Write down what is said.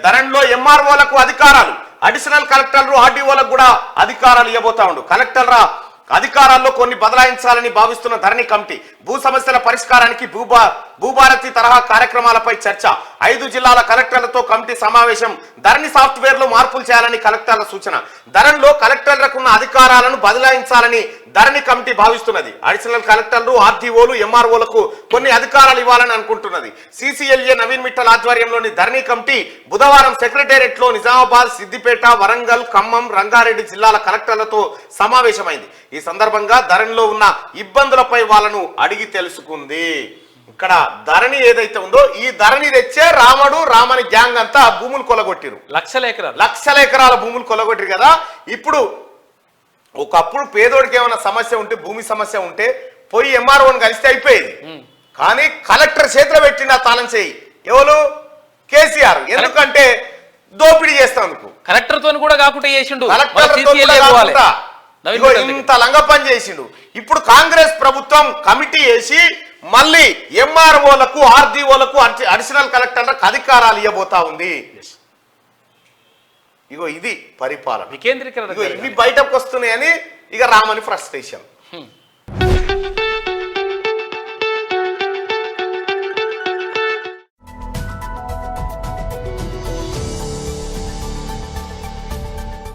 ధరణిలో ఎంఆర్ఓలకు అధికారాలు, అడిషనల్ కలెక్టర్లు ఆర్డీఓలకు కూడా అధికారాలు ఇవ్వబోతా ఉండు. కలెక్టర్ల అధికారాల్లో కొన్ని బదలాయించాలని భావిస్తున్న ధరణి కమిటీ భూ సమస్యల పరిష్కారానికి భూభారతి తరహా కార్యక్రమాలపై చర్చ. 5 జిల్లాల కలెక్టర్లతో కమిటీ సమావేశం. ధరణి సాఫ్ట్వేర్ లో మార్పులు చేయాలని కలెక్టర్ల సూచన. ధరణిలో కలెక్టర్లకున్న అధికారాలను బదలాయించాలని ధరణి కమిటీ భావిస్తున్నది. అడిషనల్ కలెక్టర్లు, ఆర్డీఓలు, ఎంఆర్ఓలకు కొన్ని అధికారాలు ఇవ్వాలని అనుకుంటున్నది. సిసిఎల్ఏ నవీన్ మిట్టల్ ఆధ్వర్యంలోని ధరణి కమిటీ బుధవారం సెక్రటేరియట్ లో నిజామాబాద్, సిద్దిపేట, వరంగల్, ఖమ్మం, రంగారెడ్డి జిల్లాల కలెక్టర్లతో సమావేశమైంది. ఈ సందర్భంగా ధరణిలో ఉన్న ఇబ్బందులపై వాళ్ళను అడిగి తెలుసుకుంది. ఇక్కడ ధరణి ఏదైతే ఉందో ఈ ధరణి తెచ్చే రామని గ్యాంగ్ అంతా భూములు కొలగొట్టిరు. లక్షల ఎకరాల భూములు కొలగొట్టిరు కదా. ఇప్పుడు ఒకప్పుడు పేదోడికి ఏమైనా సమస్య ఉంటే, భూమి సమస్య ఉంటే పోయి ఎంఆర్ఓని కలిస్తే అయిపోయేది. కానీ కలెక్టర్ చేతిలో పెట్టిన తాళం చేయి ఎవరు? కేసీఆర్. ఎందుకంటే దోపిడీ చేస్తాందుకు. కలెక్టర్ తో కూడా కాకుండా చేసిండు, ఇంత లంగ పని చేసిండు. ఇప్పుడు కాంగ్రెస్ ప్రభుత్వం కమిటీ వేసి మళ్ళీ ఎంఆర్ఓలకు, ఆర్డీఓలకు, అడిషనల్ కలెక్టర్లకు అధికారాలు ఇవ్వబోతా ఉంది. ఇగో ఇది పరిపాలన. వికేంద్రీకరణ ఇవి బయటకు వస్తున్నాయని ఇక రామని ఫ్రస్ట్రేషన్.